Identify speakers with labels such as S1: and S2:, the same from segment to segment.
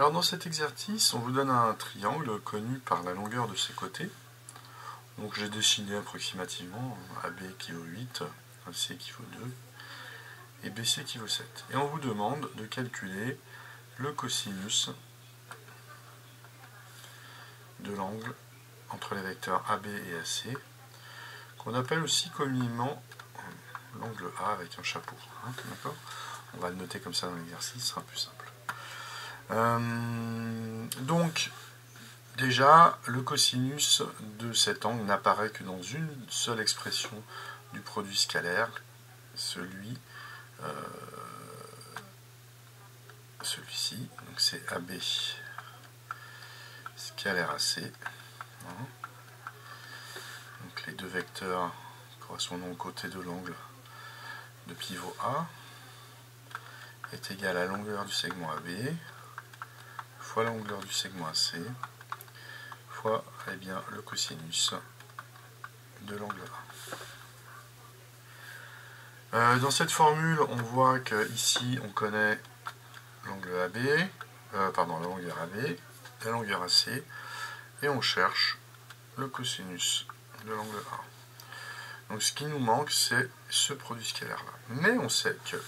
S1: Alors dans cet exercice, on vous donne un triangle connu par la longueur de ses côtés. Donc j'ai dessiné approximativement AB qui vaut 8, AC qui vaut 2 et BC qui vaut 7. Et on vous demande de calculer le cosinus de l'angle entre les vecteurs AB et AC, qu'on appelle aussi communément l'angle A avec un chapeau. D'accord ? On va le noter comme ça dans l'exercice, ce sera plus simple. Donc, déjà, le cosinus de cet angle n'apparaît que dans une seule expression du produit scalaire, celui-ci, donc c'est AB scalaire AC. Donc les deux vecteurs correspondant aux côtés de l'angle de pivot A est égal à la longueur du segment AB fois la longueur du segment AC fois le cosinus de l'angle A. Dans cette formule, on voit qu'ici on connaît l'angle AB, la longueur AB, la longueur AC, et on cherche le cosinus de l'angle A. Donc ce qui nous manque, c'est ce produit scalaire là. Mais on sait que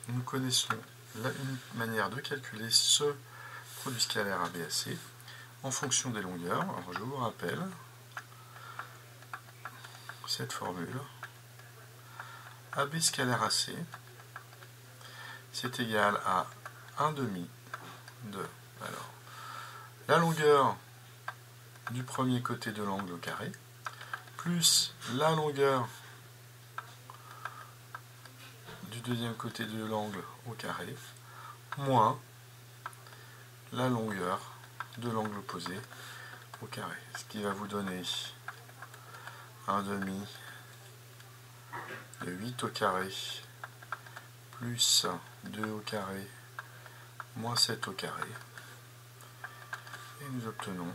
S1: nous connaissons une manière de calculer ce produit scalaire ABAC en fonction des longueurs. Alors je vous rappelle cette formule. AB scalaire AC, c'est égal à 1 demi de la longueur du premier côté de l'angle au carré, plus la longueur du deuxième côté de l'angle au carré, moins la longueur de l'angle opposé au carré. Ce qui va vous donner 1 demi de 8 au carré, plus 2 au carré, moins 7 au carré. Et nous obtenons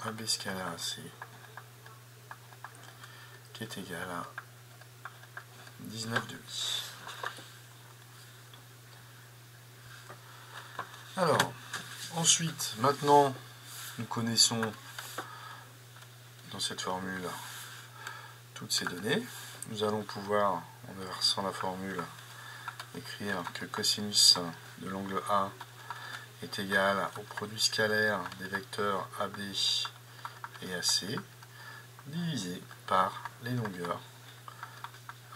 S1: AB scalaire AC qui est égal à 19,5. Alors, ensuite, maintenant, nous connaissons dans cette formule toutes ces données. Nous allons pouvoir, en inversant la formule, écrire que cosinus de l'angle A est égal au produit scalaire des vecteurs AB et AC divisé par les longueurs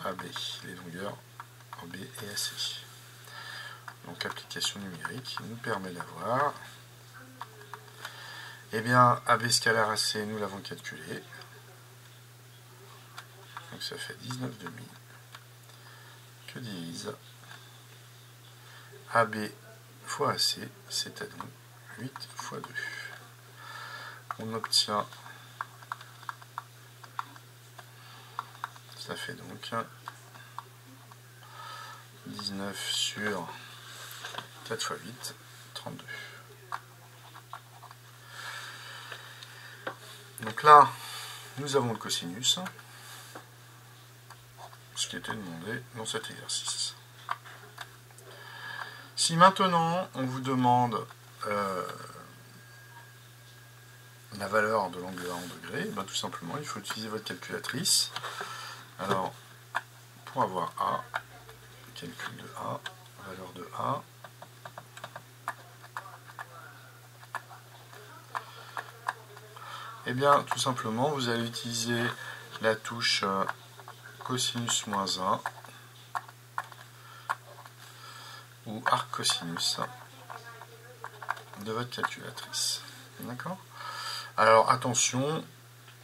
S1: AB, les longueurs AB et AC. Donc l'application numérique nous permet d'avoir, AB scalaire AC, nous l'avons calculé, donc ça fait 19,5 que divise AB fois AC, c'est-à-dire 8 fois 2. On obtient, ça fait donc 19 sur 4 fois 8, 32. Donc là, nous avons le cosinus, ce qui était demandé dans cet exercice. Si maintenant on vous demande la valeur de l'angle A en degrés, tout simplement il faut utiliser votre calculatrice. Alors, pour avoir A, calcul de A, valeur de A, tout simplement vous allez utiliser la touche cosinus moins 1 ou arc cosinus de votre calculatrice. D'accord ? Alors attention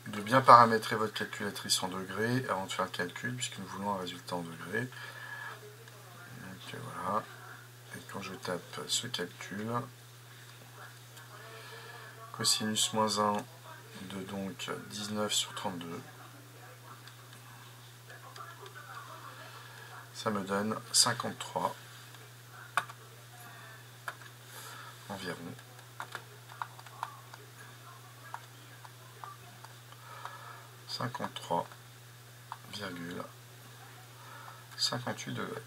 S1: de bien paramétrer votre calculatrice en degrés avant de faire le calcul, puisque nous voulons un résultat en degrés. Donc voilà. Et quand je tape ce calcul, cosinus moins 1 de donc 19 sur 32, ça me donne 53 environ. 53,58 degrés.